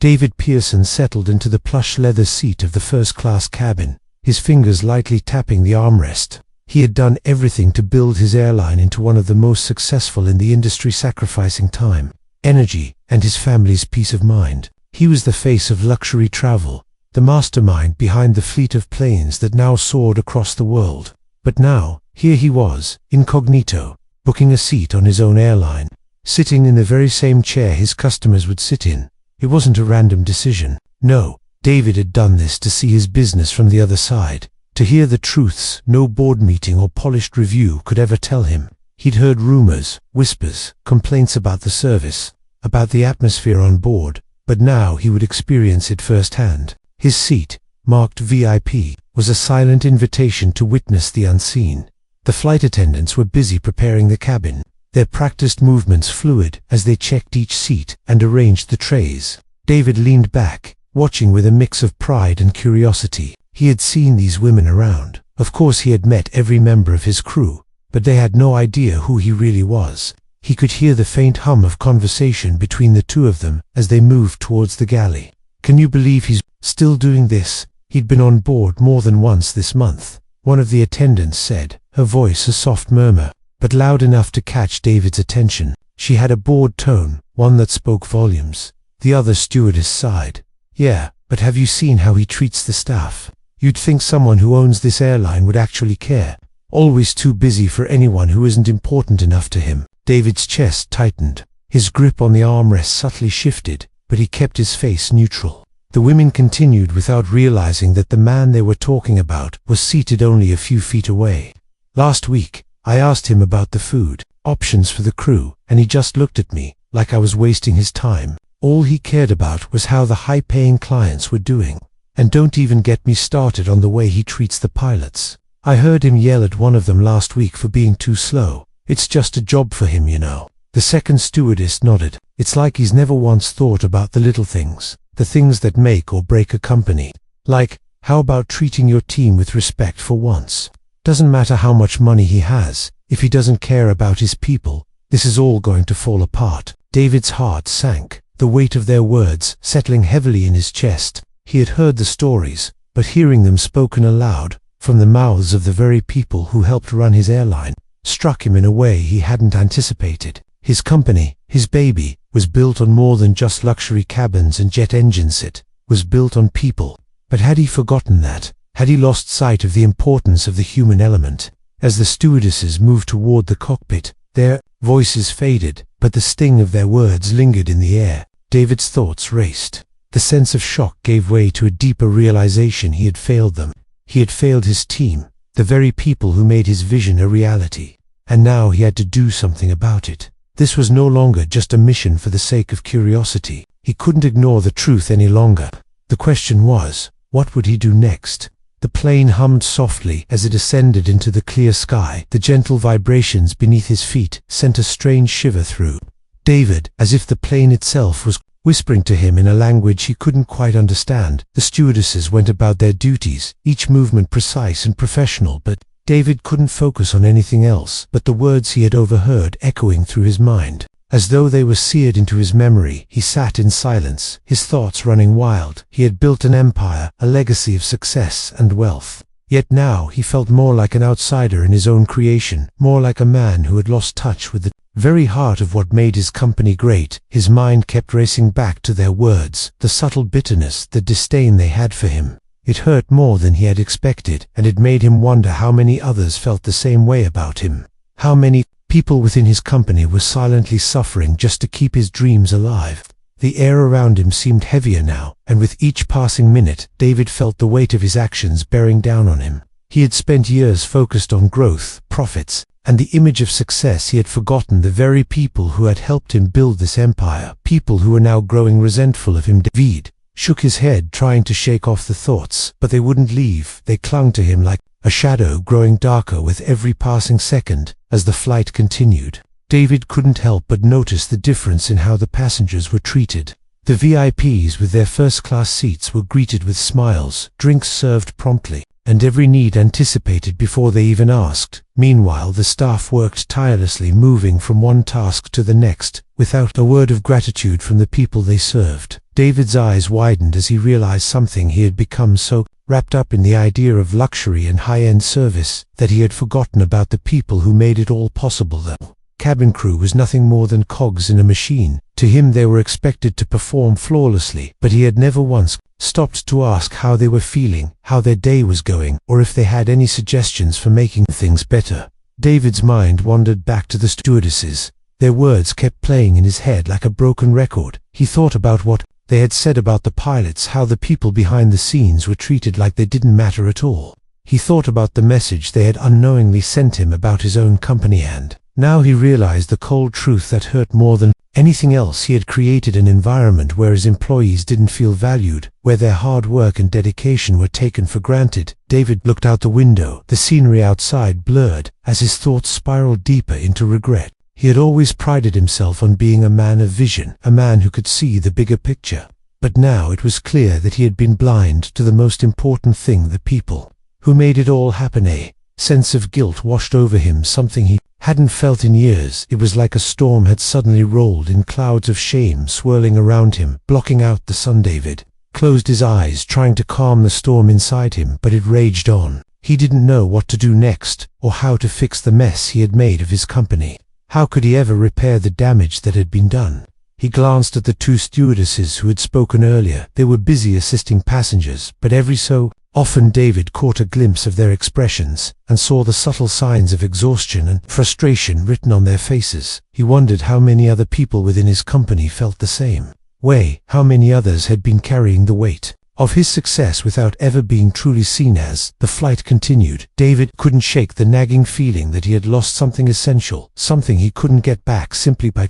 David Pearson settled into the plush leather seat of the first-class cabin, his fingers lightly tapping the armrest. He had done everything to build his airline into one of the most successful in the industry, sacrificing time, energy, and his family's peace of mind. He was the face of luxury travel, the mastermind behind the fleet of planes that now soared across the world. But now, here he was, incognito, booking a seat on his own airline, sitting in the very same chair his customers would sit in. It wasn't a random decision. No, David had done this to see his business from the other side, to hear the truths no board meeting or polished review could ever tell him. He'd heard rumors, whispers, complaints about the service, about the atmosphere on board, but now he would experience it firsthand. His seat, marked VIP, was a silent invitation to witness the unseen. The flight attendants were busy preparing the cabin, their practiced movements fluid as they checked each seat and arranged the trays. David leaned back, watching with a mix of pride and curiosity. He had seen these women around. Of course he had met every member of his crew, but they had no idea who he really was. He could hear the faint hum of conversation between the two of them as they moved towards the galley. "Can you believe he's still doing this? He'd been on board more than once this month," one of the attendants said, her voice a soft murmur, but loud enough to catch David's attention. She had a bored tone, one that spoke volumes. The other stewardess sighed. "Yeah, but have you seen how he treats the staff? You'd think someone who owns this airline would actually care. Always too busy for anyone who isn't important enough to him." David's chest tightened. His grip on the armrest subtly shifted, but he kept his face neutral. The women continued without realizing that the man they were talking about was seated only a few feet away. "Last week, I asked him about the food options for the crew, and he just looked at me like I was wasting his time. All he cared about was how the high-paying clients were doing. And don't even get me started on the way he treats the pilots. I heard him yell at one of them last week for being too slow. It's just a job for him, you know." The second stewardess nodded. "It's like he's never once thought about the little things, the things that make or break a company. Like, how about treating your team with respect for once? Doesn't matter how much money he has, if he doesn't care about his people, this is all going to fall apart." David's heart sank, the weight of their words settling heavily in his chest. He had heard the stories, but hearing them spoken aloud, from the mouths of the very people who helped run his airline, struck him in a way he hadn't anticipated. His company, his baby, was built on more than just luxury cabins and jet engines. It was built on people. But had he forgotten that? Had he lost sight of the importance of the human element? As the stewardesses moved toward the cockpit, their voices faded, but the sting of their words lingered in the air. David's thoughts raced. The sense of shock gave way to a deeper realization he had failed them. He had failed his team, the very people who made his vision a reality. And now he had to do something about it. This was no longer just a mission for the sake of curiosity. He couldn't ignore the truth any longer. The question was, what would he do next? The plane hummed softly as it ascended into the clear sky. The gentle vibrations beneath his feet sent a strange shiver through David, as if the plane itself was whispering to him in a language he couldn't quite understand. The stewardesses went about their duties, each movement precise and professional, but David couldn't focus on anything else but the words he had overheard echoing through his mind. As though they were seared into his memory, he sat in silence, his thoughts running wild. He had built an empire, a legacy of success and wealth. Yet now he felt more like an outsider in his own creation, more like a man who had lost touch with the very heart of what made his company great. His mind kept racing back to their words, the subtle bitterness, the disdain they had for him. It hurt more than he had expected, and it made him wonder how many others felt the same way about him. How many people within his company were silently suffering just to keep his dreams alive. The air around him seemed heavier now, and with each passing minute, David felt the weight of his actions bearing down on him. He had spent years focused on growth, profits, and the image of success. He had forgotten the very people who had helped him build this empire, people who were now growing resentful of him. David shook his head, trying to shake off the thoughts, but they wouldn't leave. They clung to him like a shadow, growing darker with every passing second. As the flight continued, David couldn't help but notice the difference in how the passengers were treated. The VIPs with their first-class seats were greeted with smiles, drinks served promptly, and every need anticipated before they even asked. Meanwhile, the staff worked tirelessly, moving from one task to the next, without a word of gratitude from the people they served. David's eyes widened as he realized something. He had become so wrapped up in the idea of luxury and high-end service that he had forgotten about the people who made it all possible. The cabin crew was nothing more than cogs in a machine. To him, they were expected to perform flawlessly, but he had never once stopped to ask how they were feeling, how their day was going, or if they had any suggestions for making things better. David's mind wandered back to the stewardesses. Their words kept playing in his head like a broken record. He thought about what they had said about the pilots, how the people behind the scenes were treated like they didn't matter at all. He thought about the message they had unknowingly sent him about his own company, and now he realized the cold truth that hurt more than anything else. He had created an environment where his employees didn't feel valued, where their hard work and dedication were taken for granted. David looked out the window. The scenery outside blurred as his thoughts spiraled deeper into regret. He had always prided himself on being a man of vision, a man who could see the bigger picture. But now it was clear that he had been blind to the most important thing: the people who made it all happen. A sense of guilt washed over him, something he hadn't felt in years. It was like a storm had suddenly rolled in, clouds of shame swirling around him, blocking out the sun. David closed his eyes, trying to calm the storm inside him, but it raged on. He didn't know what to do next, or how to fix the mess he had made of his company. How could he ever repair the damage that had been done? He glanced at the two stewardesses who had spoken earlier. They were busy assisting passengers, but every so often David caught a glimpse of their expressions and saw the subtle signs of exhaustion and frustration written on their faces. He wondered how many other people within his company felt the same way, how many others had been carrying the weight of his success without ever being truly seen. As the flight continued, David couldn't shake the nagging feeling that he had lost something essential, something he couldn't get back simply by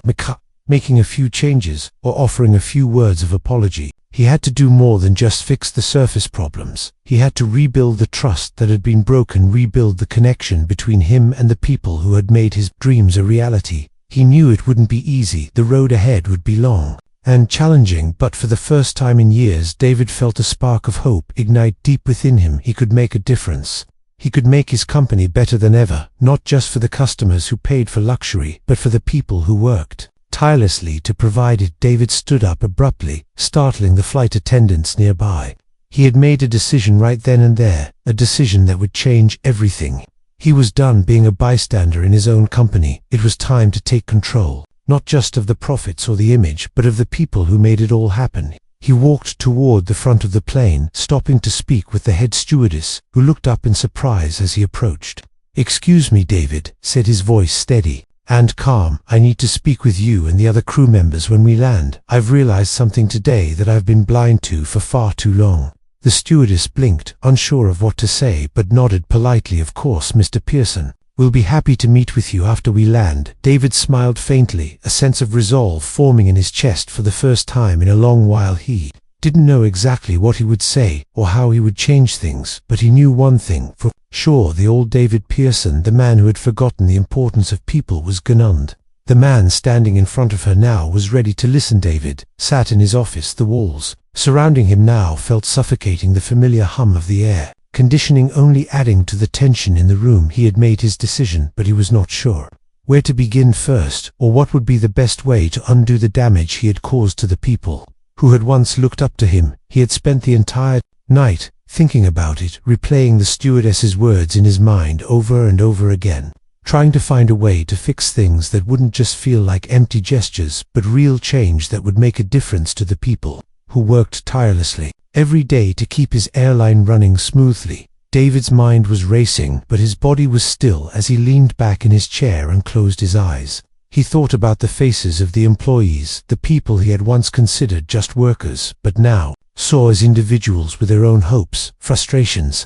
making a few changes or offering a few words of apology. He had to do more than just fix the surface problems. He had to rebuild the trust that had been broken, rebuild the connection between him and the people who had made his dreams a reality. He knew it wouldn't be easy. The road ahead would be long and challenging, but for the first time in years, David felt a spark of hope ignite deep within him. He could make a difference. He could make his company better than ever, not just for the customers who paid for luxury, but for the people who worked tirelessly to provide it. David stood up abruptly, startling the flight attendants nearby. He had made a decision right then and there, a decision that would change everything. He was done being a bystander in his own company. It was time to take control, not just of the profits or the image, but of the people who made it all happen. He walked toward the front of the plane, stopping to speak with the head stewardess, who looked up in surprise as he approached. "Excuse me, David," said his voice steady and calm. "I need to speak with you and the other crew members when we land. I've realized something today that I've been blind to for far too long." The stewardess blinked, unsure of what to say, but nodded politely. "Of course, Mr. Pearson. We'll be happy to meet with you after we land." David smiled faintly, a sense of resolve forming in his chest for the first time in a long while. He didn't know exactly what he would say or how he would change things, but he knew one thing for sure: the old David Pearson, the man who had forgotten the importance of people, was gone. The man standing in front of her now was ready to listen. David sat in his office. The walls surrounding him now felt suffocating, the familiar hum of the air conditioning only adding to the tension in the room. He had made his decision, but he was not sure where to begin first, or what would be the best way to undo the damage he had caused to the people who had once looked up to him. He had spent the entire night thinking about it, replaying the stewardess's words in his mind over and over again, trying to find a way to fix things that wouldn't just feel like empty gestures, but real change that would make a difference to the people who worked tirelessly every day to keep his airline running smoothly. David's mind was racing, but his body was still as he leaned back in his chair and closed his eyes. He thought about the faces of the employees, the people he had once considered just workers, but now saw as individuals with their own hopes, frustrations,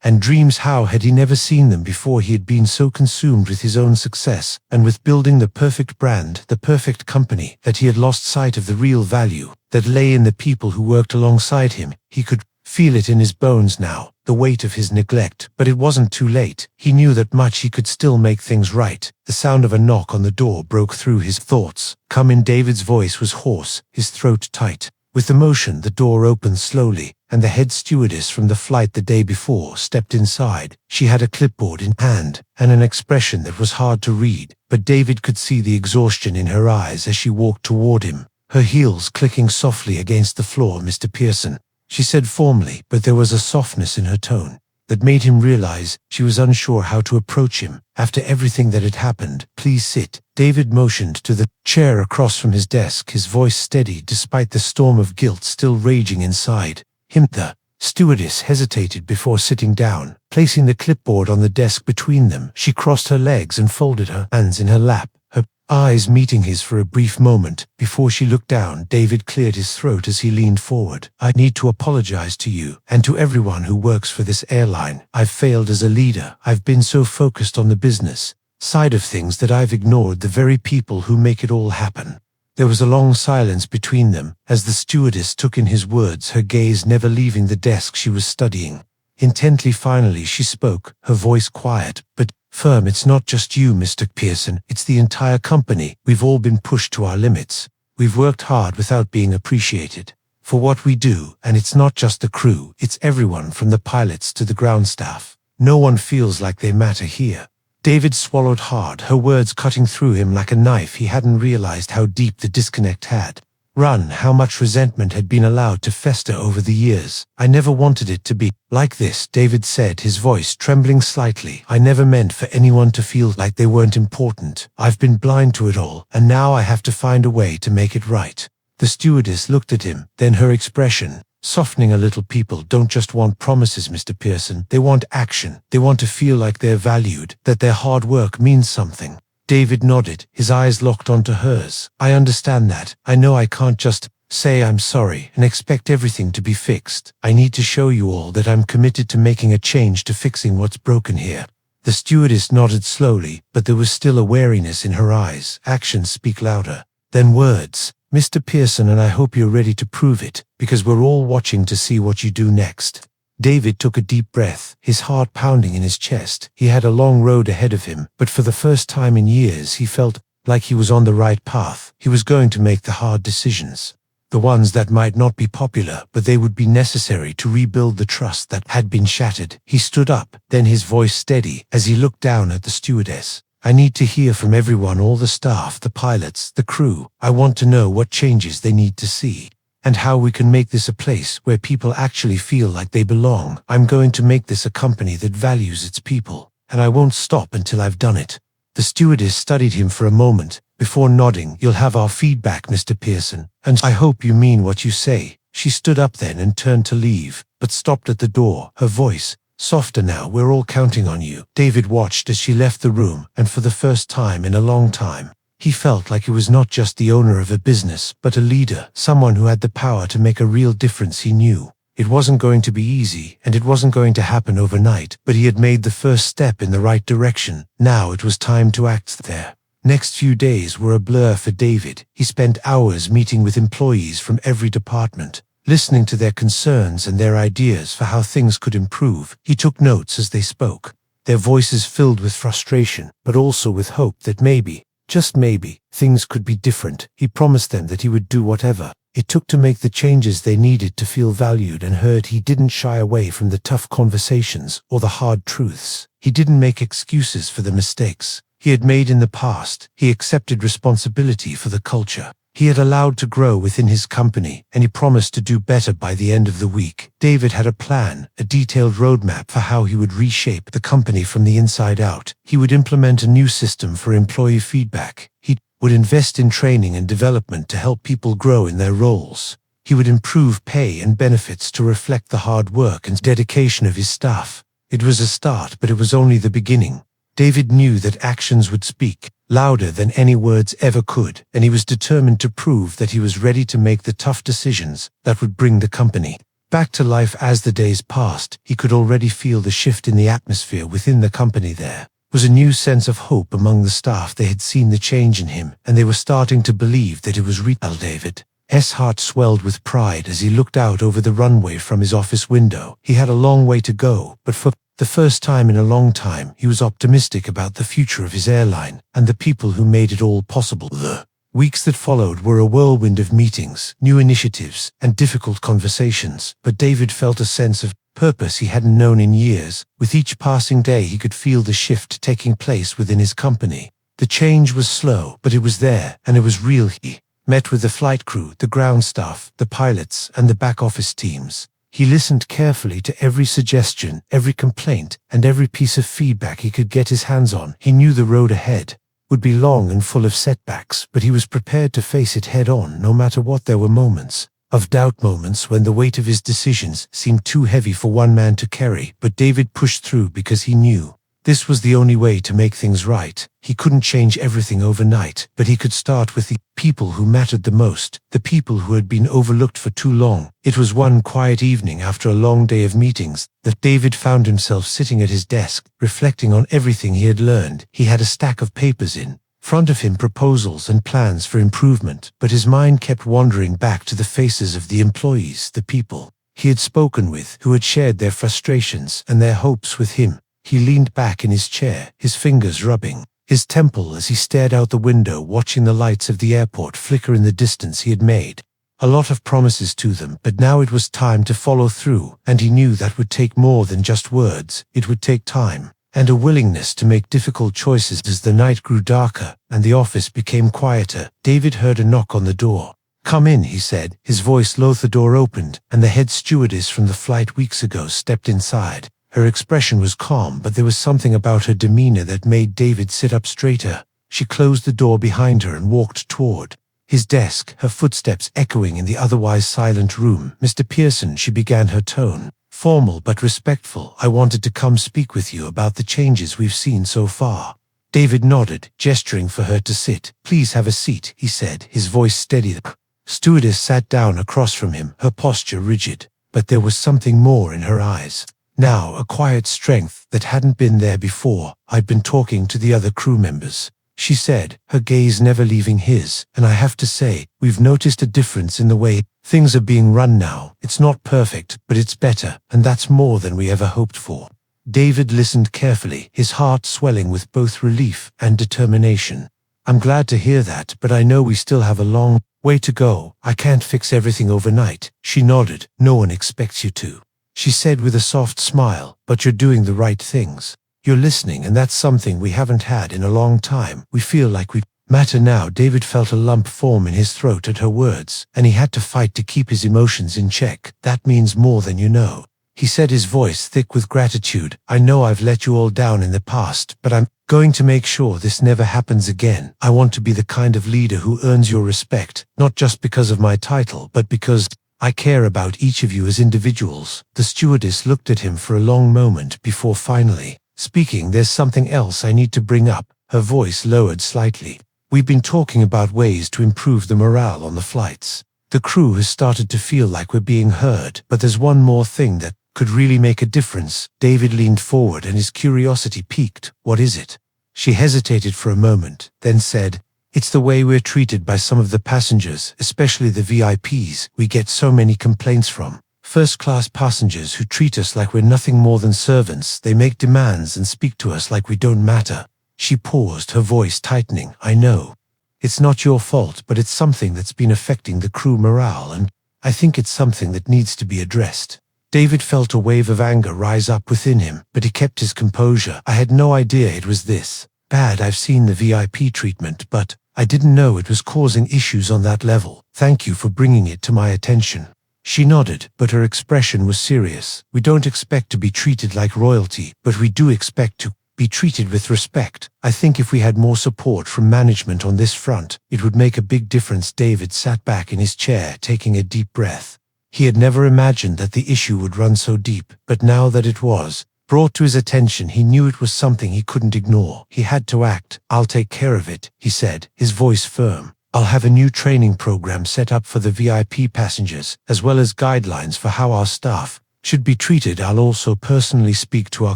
and dreams. How had he never seen them before? He had been so consumed with his own success and with building the perfect brand, the perfect company, that he had lost sight of the real value that lay in the people who worked alongside him. He could feel it in his bones now. the weight of his neglect, but it wasn't too late. He knew that much he could still make things right. The sound of a knock on the door broke through his thoughts. "Come in." David's voice was hoarse, his throat tight. With emotion, the door opened slowly, and the head stewardess from the flight the day before stepped inside. She had a clipboard in hand, and an expression that was hard to read, but David could see the exhaustion in her eyes as she walked toward him, her heels clicking softly against the floor. "Mr. Pearson," she said formally, but there was a softness in her tone that made him realize she was unsure how to approach him. "After everything that had happened, please sit." David motioned to the chair across from his desk, his voice steady despite the storm of guilt still raging inside him. The stewardess hesitated before sitting down. Placing the clipboard on the desk between them, she crossed her legs and folded her hands in her lap, her eyes meeting his for a brief moment. Before she looked down, David cleared his throat as he leaned forward. "I need to apologize to you and to everyone who works for this airline. I've failed as a leader. I've been so focused on the business side of things that I've ignored the very people who make it all happen." There was a long silence between them as the stewardess took in his words, her gaze never leaving the desk she was studying intently. Finally she spoke, her voice quiet but firm. "It's not just you, Mr. Pearson. It's the entire company. We've all been pushed to our limits. We've worked hard without being appreciated for what we do, and it's not just the crew, it's everyone from the pilots to the ground staff. No one feels like they matter here." David swallowed hard, her words cutting through him like a knife. He hadn't realized how deep the disconnect had run, how much resentment had been allowed to fester over the years. "I never wanted it to be like this," David said, his voice trembling slightly. "I never meant for anyone to feel like they weren't important. I've been blind to it all, and now I have to find a way to make it right." The stewardess looked at him, then her expression softening a little. "People don't just want promises, Mr. Pearson. They want action. They want to feel like they're valued, that their hard work means something." David nodded, his eyes locked onto hers. "I understand that. I know I can't just say I'm sorry and expect everything to be fixed. I need to show you all that I'm committed to making a change, to fixing what's broken here." The stewardess nodded slowly, but there was still a wariness in her eyes. "Actions speak louder than words, Mr. Pearson, and I hope you're ready to prove it, because we're all watching to see what you do next." David took a deep breath, his heart pounding in his chest. He had a long road ahead of him, but for the first time in years he felt like he was on the right path. He was going to make the hard decisions, the ones that might not be popular, but they would be necessary to rebuild the trust that had been shattered. He stood up, then his voice steady as he looked down at the stewardess. "I need to hear from everyone, all the staff, the pilots, the crew. I want to know what changes they need to see, and how we can make this a place where people actually feel like they belong. I'm going to make this a company that values its people, and I won't stop until I've done it." The stewardess studied him for a moment, before nodding. "You'll have our feedback, Mr. Pearson, and I hope you mean what you say." She stood up then and turned to leave, but stopped at the door, her voice softer now. "We're all counting on you." David watched as she left the room, and for the first time in a long time, he felt like he was not just the owner of a business, but a leader, someone who had the power to make a real difference. He knew it wasn't going to be easy, and it wasn't going to happen overnight, but he had made the first step in the right direction. Now it was time to act. There next few days were a blur for David. He spent hours meeting with employees from every department, listening to their concerns and their ideas for how things could improve. He took notes as they spoke, their voices filled with frustration, but also with hope that maybe, just maybe, things could be different. He promised them that he would do whatever it took to make the changes they needed to feel valued and heard. He didn't shy away from the tough conversations or the hard truths. He didn't make excuses for the mistakes he had made in the past. He accepted responsibility for the culture he had allowed to grow within his company, and he promised to do better by the end of the week. David had a plan, a detailed roadmap for how he would reshape the company from the inside out. He would implement a new system for employee feedback. He would invest in training and development to help people grow in their roles. He would improve pay and benefits to reflect the hard work and dedication of his staff. It was a start, but it was only the beginning. David knew that actions would speak louder than any words ever could, and he was determined to prove that he was ready to make the tough decisions that would bring the company back to life. As the days passed, he could already feel the shift in the atmosphere within the company. There was a new sense of hope among the staff. They had seen the change in him, and they were starting to believe that it was real. David heart swelled with pride as he looked out over the runway from his office window. He had a long way to go, but for the first time in a long time, he was optimistic about the future of his airline and the people who made it all possible. The weeks that followed were a whirlwind of meetings, new initiatives, and difficult conversations, but David felt a sense of purpose he hadn't known in years. With each passing day, he could feel the shift taking place within his company. The change was slow, but it was there, and it was real. He met with the flight crew, the ground staff, the pilots, and the back office teams. He listened carefully to every suggestion, every complaint, and every piece of feedback he could get his hands on. He knew the road ahead would be long and full of setbacks, but he was prepared to face it head on, no matter what. There were moments of doubt, moments when the weight of his decisions seemed too heavy for one man to carry, but David pushed through because he knew this was the only way to make things right. He couldn't change everything overnight, but he could start with the people who mattered the most, the people who had been overlooked for too long. It was one quiet evening after a long day of meetings that David found himself sitting at his desk, reflecting on everything he had learned. He had a stack of papers in front of him, proposals and plans for improvement, but his mind kept wandering back to the faces of the employees, the people he had spoken with, who had shared their frustrations and their hopes with him. He leaned back in his chair, his fingers rubbing his temple as he stared out the window, watching the lights of the airport flicker in the distance. He had made a lot of promises to them, but now it was time to follow through, and he knew that would take more than just words. It would take time and a willingness to make difficult choices. As the night grew darker and the office became quieter, David heard a knock on the door. "Come in," he said, his voice low. The door opened, and the head stewardess from the flight weeks ago stepped inside. Her expression was calm, but there was something about her demeanor that made David sit up straighter. She closed the door behind her and walked toward his desk, her footsteps echoing in the otherwise silent room. "Mr. Pearson," she began, her tone formal but respectful, "I wanted to come speak with you about the changes we've seen so far." David nodded, gesturing for her to sit. "Please have a seat," he said, his voice steady. The stewardess sat down across from him, her posture rigid, but there was something more in her eyes now, a quiet strength that hadn't been there before. "I'd been talking to the other crew members," she said, her gaze never leaving his, "and I have to say, we've noticed a difference in the way things are being run now. It's not perfect, but it's better, and that's more than we ever hoped for." David listened carefully, his heart swelling with both relief and determination. "I'm glad to hear that, but I know we still have a long way to go. I can't fix everything overnight." She nodded. "No one expects you to," she said with a soft smile, "but you're doing the right things. You're listening, and that's something we haven't had in a long time. We feel like we matter now." David felt a lump form in his throat at her words, and he had to fight to keep his emotions in check. "That means more than you know," he said, his voice thick with gratitude. "I know I've let you all down in the past, but I'm going to make sure this never happens again. I want to be the kind of leader who earns your respect, not just because of my title, but because I care about each of you as individuals." The stewardess looked at him for a long moment before finally speaking. "There's something else I need to bring up." Her voice lowered slightly. "We've been talking about ways to improve the morale on the flights. The crew has started to feel like we're being heard, but there's one more thing that could really make a difference." David leaned forward and his curiosity piqued. "What is it?" She hesitated for a moment, then said, "It's the way we're treated by some of the passengers, especially the VIPs. We get so many complaints from first-class passengers who treat us like we're nothing more than servants. They make demands and speak to us like we don't matter." She paused, her voice tightening. "I know it's not your fault, but it's something that's been affecting the crew morale, and I think it's something that needs to be addressed." David felt a wave of anger rise up within him, but he kept his composure. "I had no idea it was this bad. I've seen the VIP treatment, but I didn't know it was causing issues on that level. Thank you for bringing it to my attention." She nodded, but her expression was serious. "We don't expect to be treated like royalty, but we do expect to be treated with respect. I think if we had more support from management on this front, it would make a big difference." David sat back in his chair, taking a deep breath. He had never imagined that the issue would run so deep, but now that it was brought to his attention, he knew it was something he couldn't ignore. He had to act. "I'll take care of it," he said, his voice firm. "I'll have a new training program set up for the VIP passengers, as well as guidelines for how our staff should be treated. I'll also personally speak to our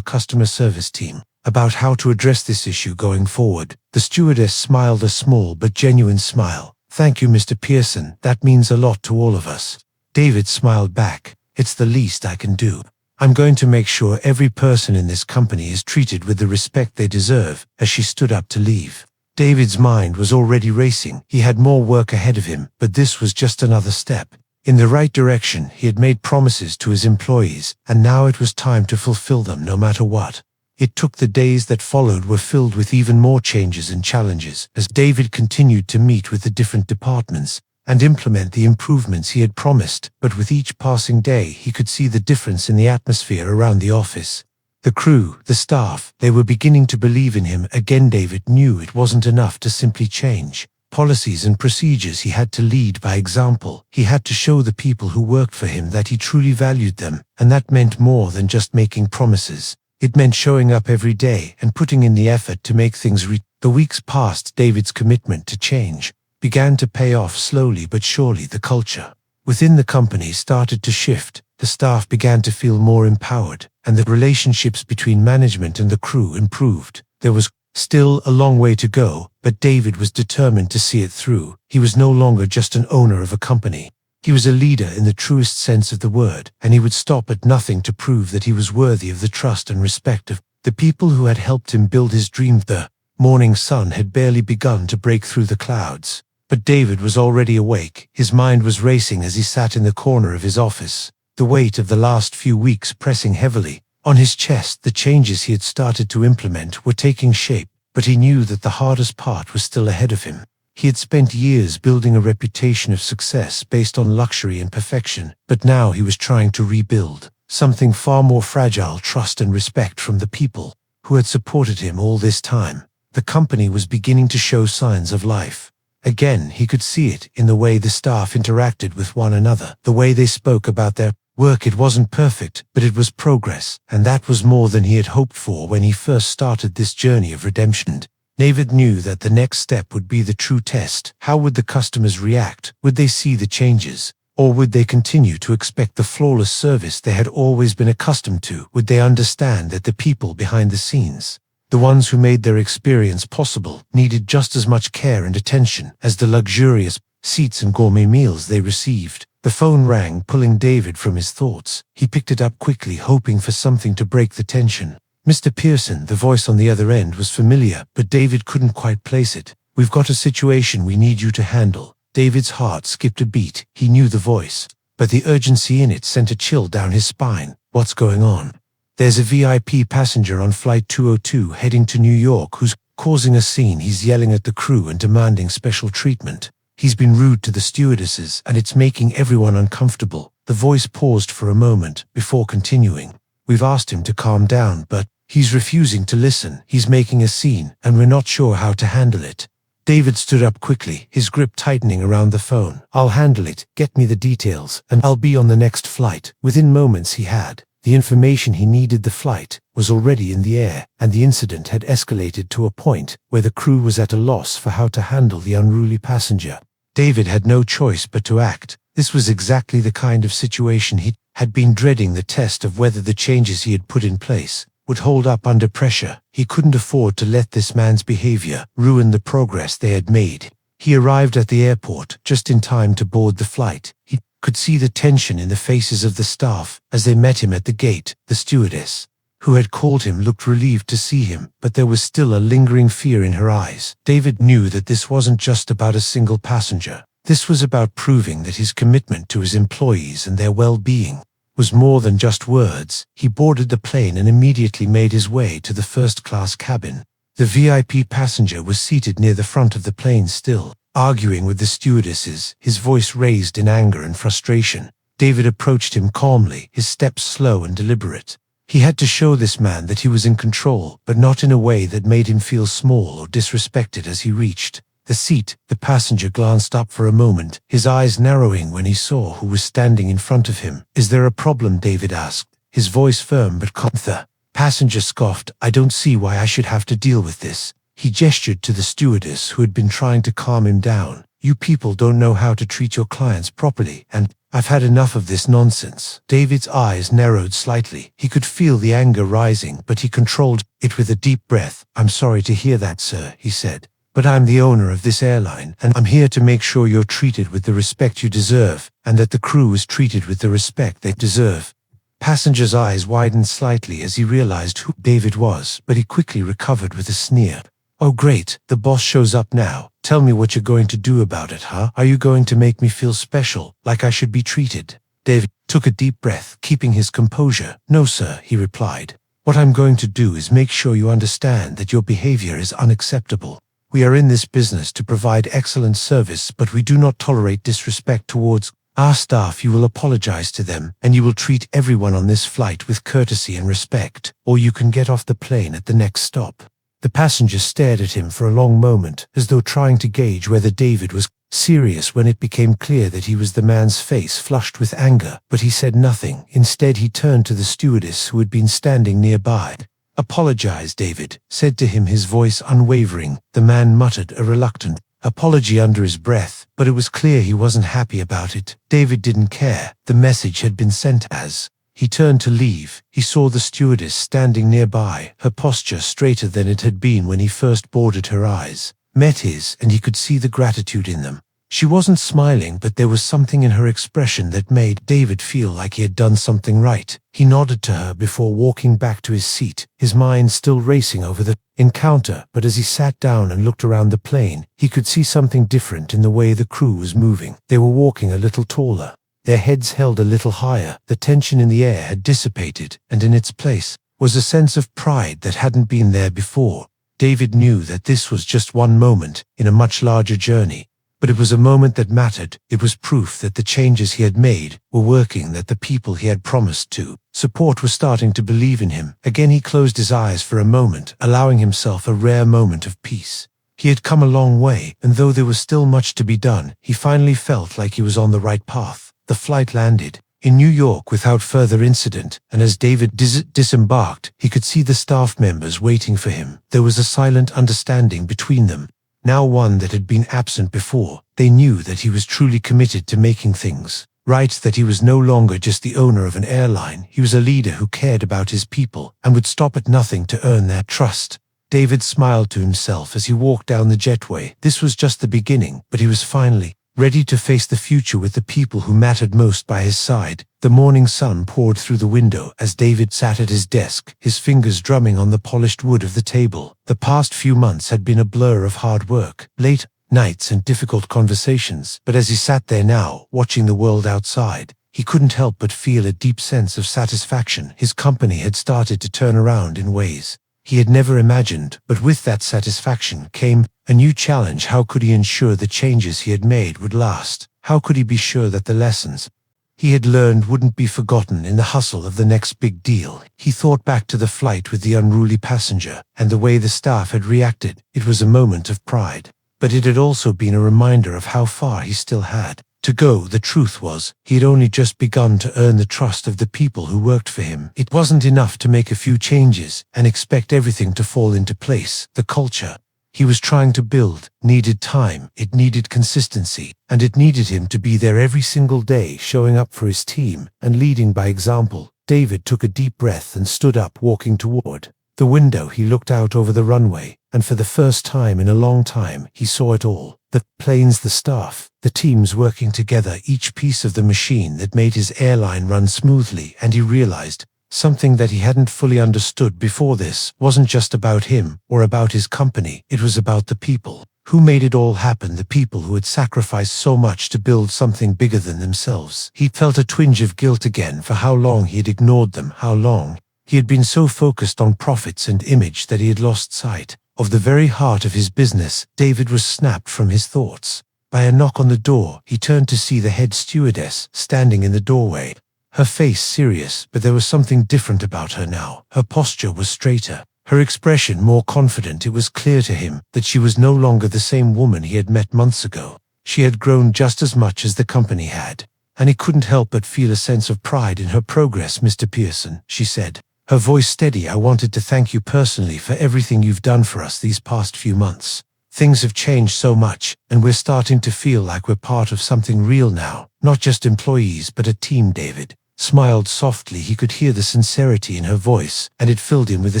customer service team about how to address this issue going forward." The stewardess smiled, a small but genuine smile. "Thank you, Mr. Pearson. That means a lot to all of us." David smiled back. "It's the least I can do. I'm going to make sure every person in this company is treated with the respect they deserve." As she stood up to leave, David's mind was already racing. He had more work ahead of him, but this was just another step in the right direction. He had made promises to his employees, and now it was time to fulfill them no matter what. It took the days that followed were filled with even more changes and challenges as David continued to meet with the different departments and implement the improvements he had promised, but with each passing day he could see the difference in the atmosphere around the office. The crew, the staff, they were beginning to believe in him again. David knew it wasn't enough to simply change policies and procedures. He had to lead by example. He had to show the people who worked for him that he truly valued them, and that meant more than just making promises. It meant showing up every day and putting in the effort to make things The weeks passed. David's commitment to change began to pay off slowly but surely. The culture within the company started to shift. The staff began to feel more empowered, and the relationships between management and the crew improved. There was still a long way to go, but David was determined to see it through. He was no longer just an owner of a company. He was a leader in the truest sense of the word, and he would stop at nothing to prove that he was worthy of the trust and respect of the people who had helped him build his dream. The morning sun had barely begun to break through the clouds, but David was already awake. His mind was racing as he sat in the corner of his office, the weight of the last few weeks pressing heavily on his chest. The changes he had started to implement were taking shape, but he knew that the hardest part was still ahead of him. He had spent years building a reputation of success based on luxury and perfection, but now he was trying to rebuild something far more fragile: trust and respect from the people who had supported him all this time. The company was beginning to show signs of life. Again, he could see it in the way the staff interacted with one another, the way they spoke about their work. It wasn't perfect, but it was progress, and that was more than he had hoped for when he first started this journey of redemption. David knew that the next step would be the true test. How would the customers react? Would they see the changes? Or would they continue to expect the flawless service they had always been accustomed to? Would they understand that the people behind the scenes, the ones who made their experience possible, needed just as much care and attention as the luxurious seats and gourmet meals they received? The phone rang, pulling David from his thoughts. He picked it up quickly, hoping for something to break the tension. "Mr. Pearson." The voice on the other end was familiar, but David couldn't quite place it. "We've got a situation we need you to handle." David's heart skipped a beat. He knew the voice, but the urgency in it sent a chill down his spine. "What's going on?" "There's a VIP passenger on flight 202 heading to New York who's causing a scene. He's yelling at the crew and demanding special treatment. He's been rude to the stewardesses, and it's making everyone uncomfortable." The voice paused for a moment before continuing. "We've asked him to calm down, but he's refusing to listen. He's making a scene, and we're not sure how to handle it." David stood up quickly, his grip tightening around the phone. "I'll handle it. Get me the details, and I'll be on the next flight." Within moments he had the information he needed. The flight was already in the air, and the incident had escalated to a point where the crew was at a loss for how to handle the unruly passenger. David had no choice but to act. This was exactly the kind of situation he had been dreading, the test of whether the changes he had put in place would hold up under pressure. He couldn't afford to let this man's behavior ruin the progress they had made. He arrived at the airport just in time to board the flight. He could see the tension in the faces of the staff as they met him at the gate. The stewardess who had called him looked relieved to see him, but there was still a lingering fear in her eyes. David knew that this wasn't just about a single passenger. This was about proving that his commitment to his employees and their well-being was more than just words. He boarded the plane and immediately made his way to the first-class cabin. The VIP passenger was seated near the front of the plane, still arguing with the stewardesses, his voice raised in anger and frustration. David approached him calmly, his steps slow and deliberate. He had to show this man that he was in control, but not in a way that made him feel small or disrespected. As he reached the seat, the passenger glanced up for a moment, his eyes narrowing when he saw who was standing in front of him. "Is there a problem?" David asked, his voice firm but calm. The passenger scoffed. "I don't see why I should have to deal with this." He gestured to the stewardess who had been trying to calm him down. "You people don't know how to treat your clients properly, and I've had enough of this nonsense." David's eyes narrowed slightly. He could feel the anger rising, but he controlled it with a deep breath. "I'm sorry to hear that, sir," he said. But I'm the owner of this airline, and I'm here to make sure you're treated with the respect you deserve, and that the crew is treated with the respect they deserve." Passenger's eyes widened slightly as he realized who David was, but he quickly recovered with a sneer. "Oh great, the boss shows up now. Tell me what you're going to do about it, huh? Are you going to make me feel special, like I should be treated?" David took a deep breath, keeping his composure. "No sir," he replied. "What I'm going to do is make sure you understand that your behavior is unacceptable. We are in this business to provide excellent service, but we do not tolerate disrespect towards our staff. You will apologize to them, and you will treat everyone on this flight with courtesy and respect, or you can get off the plane at the next stop." The passenger stared at him for a long moment, as though trying to gauge whether David was serious. When it became clear that he was, the man's face flushed with anger, but he said nothing. Instead, he turned to the stewardess who had been standing nearby. "Apologize, David," said to him, his voice unwavering. The man muttered a reluctant apology under his breath, but it was clear he wasn't happy about it. David didn't care. The message had been sent. As he turned to leave, he saw the stewardess standing nearby, her posture straighter than it had been when he first boarded. Her eyes met his, and he could see the gratitude in them. She wasn't smiling, but there was something in her expression that made David feel like he had done something right. He nodded to her before walking back to his seat, his mind still racing over the encounter. But as he sat down and looked around the plane, he could see something different in the way the crew was moving. They were walking a little taller, their heads held a little higher. The tension in the air had dissipated, and in its place was a sense of pride that hadn't been there before. David knew that this was just one moment in a much larger journey. But it was a moment that mattered. It was proof that the changes he had made were working, that the people he had promised to support were starting to believe in him. Again he closed his eyes for a moment, allowing himself a rare moment of peace. He had come a long way, and though there was still much to be done, he finally felt like he was on the right path. The flight landed in New York without further incident, and as David disembarked, he could see the staff members waiting for him. There was a silent understanding between them, now one that had been absent before. They knew that he was truly committed to making things right, that he was no longer just the owner of an airline. He was a leader who cared about his people and would stop at nothing to earn their trust. David smiled to himself as he walked down the jetway. This was just the beginning, but he was finally ready to face the future with the people who mattered most by his side. The morning sun poured through the window as David sat at his desk, his fingers drumming on the polished wood of the table. The past few months had been a blur of hard work, late nights and difficult conversations, but as he sat there now, watching the world outside, he couldn't help but feel a deep sense of satisfaction. His company had started to turn around in ways he had never imagined, but with that satisfaction came a new challenge. How could he ensure the changes he had made would last? How could he be sure that the lessons he had learned wouldn't be forgotten in the hustle of the next big deal? He thought back to the flight with the unruly passenger and the way the staff had reacted. It was a moment of pride, but it had also been a reminder of how far he still had to go. The truth was, he had only just begun to earn the trust of the people who worked for him. It wasn't enough to make a few changes and expect everything to fall into place. The culture he was trying to build needed time, it needed consistency, and it needed him to be there every single day, showing up for his team and leading by example. David took a deep breath and stood up, walking toward the window. He looked out over the runway, and for the first time in a long time, he saw it all. The planes, the staff, the teams working together, each piece of the machine that made his airline run smoothly. And he realized something that he hadn't fully understood before. This wasn't just about him or about his company. It was about the people who made it all happen, the people who had sacrificed so much to build something bigger than themselves. He felt a twinge of guilt again for how long he had ignored them, how long he had been so focused on profits and image that he had lost sight of the very heart of his business. David was snapped from his thoughts by a knock on the door. He turned to see the head stewardess standing in the doorway, her face serious, but there was something different about her now. Her posture was straighter, her expression more confident. It was clear to him that she was no longer the same woman he had met months ago. She had grown just as much as the company had, and he couldn't help but feel a sense of pride in her progress. "Mr. Pearson," she said, her voice steady, "I wanted to thank you personally for everything you've done for us these past few months. Things have changed so much, and we're starting to feel like we're part of something real now, not just employees but a team." David smiled softly. He could hear the sincerity in her voice, and it filled him with a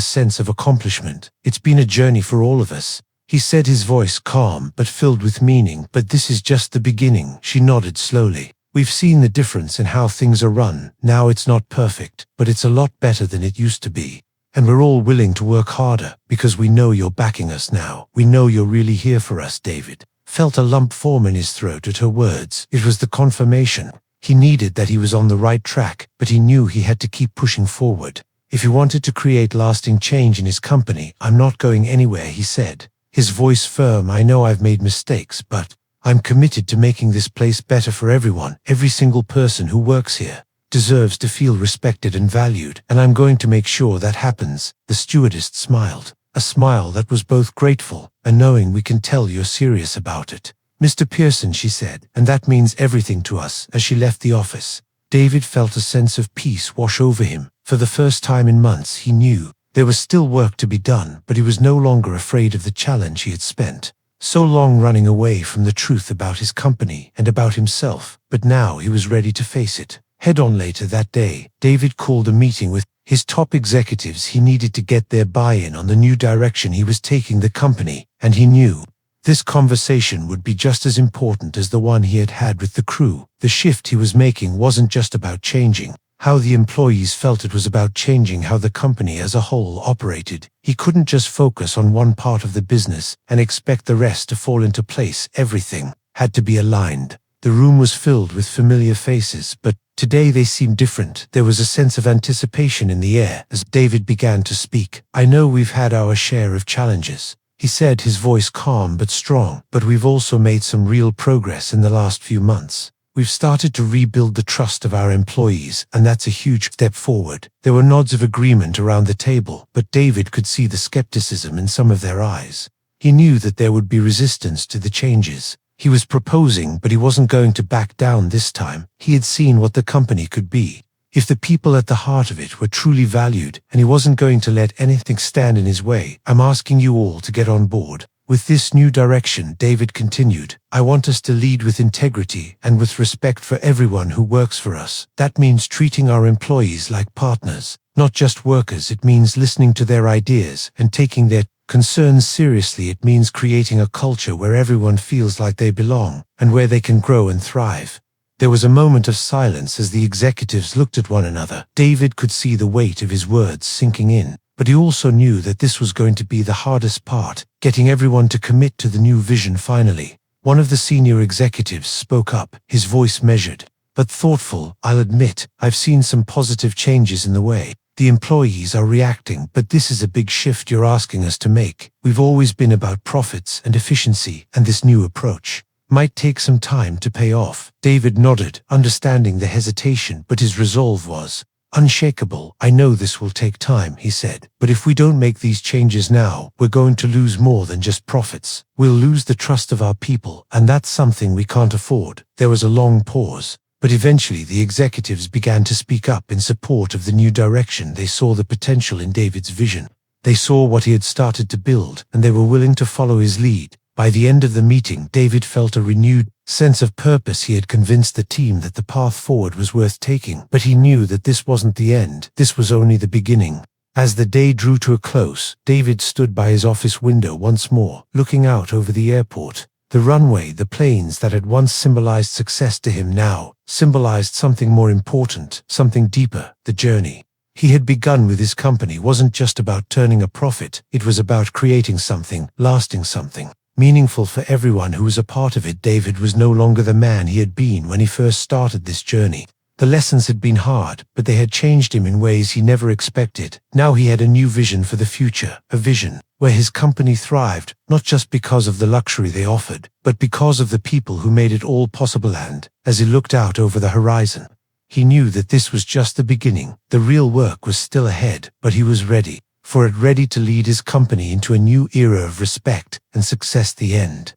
sense of accomplishment. "It's been a journey for all of us," he said, his voice calm but filled with meaning. "But this is just the beginning." She nodded slowly. "We've seen the difference in how things are run. Now it's not perfect, but it's a lot better than it used to be. And we're all willing to work harder because we know you're backing us now. We know you're really here for us." David felt a lump form in his throat at her words. It was the confirmation he needed that he was on the right track, but he knew he had to keep pushing forward. If he wanted to create lasting change in his company, "I'm not going anywhere," he said, his voice firm. "I know I've made mistakes, but I'm committed to making this place better for everyone. Every single person who works here deserves to feel respected and valued, and I'm going to make sure that happens." The stewardess smiled, a smile that was both grateful and knowing. "We can tell you're serious about it, Mr. Pearson," she said, "and that means everything to us." As she left the office, David felt a sense of peace wash over him. For the first time in months, he knew there was still work to be done, but he was no longer afraid of the challenge. He had spent so long running away from the truth about his company and about himself, but now he was ready to face it head-on. Later that day, David called a meeting with his top executives. He needed to get their buy-in on the new direction he was taking the company, and he knew this conversation would be just as important as the one he had had with the crew. The shift he was making wasn't just about changing how the employees felt, it was about changing how the company as a whole operated. He couldn't just focus on one part of the business and expect the rest to fall into place. Everything had to be aligned. The room was filled with familiar faces, but today they seemed different. There was a sense of anticipation in the air as David began to speak. "I know we've had our share of challenges," he said, his voice calm but strong, "but we've also made some real progress in the last few months. We've started to rebuild the trust of our employees, and that's a huge step forward." There were nods of agreement around the table, but David could see the skepticism in some of their eyes. He knew that there would be resistance to the changes he was proposing, but he wasn't going to back down this time. He had seen what the company could be if the people at the heart of it were truly valued, and he wasn't going to let anything stand in his way. "I'm asking you all to get on board with this new direction," David continued. "I want us to lead with integrity and with respect for everyone who works for us. That means treating our employees like partners, not just workers. It means listening to their ideas and taking their concerns seriously. It means creating a culture where everyone feels like they belong and where they can grow and thrive." There was a moment of silence as the executives looked at one another. David could see the weight of his words sinking in, but he also knew that this was going to be the hardest part, getting everyone to commit to the new vision. Finally, one of the senior executives spoke up, his voice measured but thoughtful. "I'll admit, I've seen some positive changes in the way the employees are reacting, but this is a big shift you're asking us to make. We've always been about profits and efficiency, and this new approach might take some time to pay off." David nodded, understanding the hesitation, but his resolve was unshakable. "I know this will take time," he said, "but if we don't make these changes now, we're going to lose more than just profits. We'll lose the trust of our people, and that's something we can't afford." There was a long pause, but eventually the executives began to speak up in support of the new direction. They saw the potential in David's vision. They saw what he had started to build, and they were willing to follow his lead. By the end of the meeting, David felt a renewed sense of purpose. He had convinced the team that the path forward was worth taking, but he knew that this wasn't the end. This was only the beginning. As the day drew to a close, David stood by his office window once more, looking out over the airport. The runway, the planes that had once symbolized success to him now symbolized something more important, something deeper. The journey he had begun with his company wasn't just about turning a profit. It was about creating something lasting, something meaningful for everyone who was a part of it. David was no longer the man he had been when he first started this journey. The lessons had been hard, but they had changed him in ways he never expected. Now he had a new vision for the future, a vision where his company thrived, not just because of the luxury they offered, but because of the people who made it all possible. And as he looked out over the horizon, he knew that this was just the beginning. The real work was still ahead, but he was ready for it, ready to lead his company into a new era of respect and success. The end.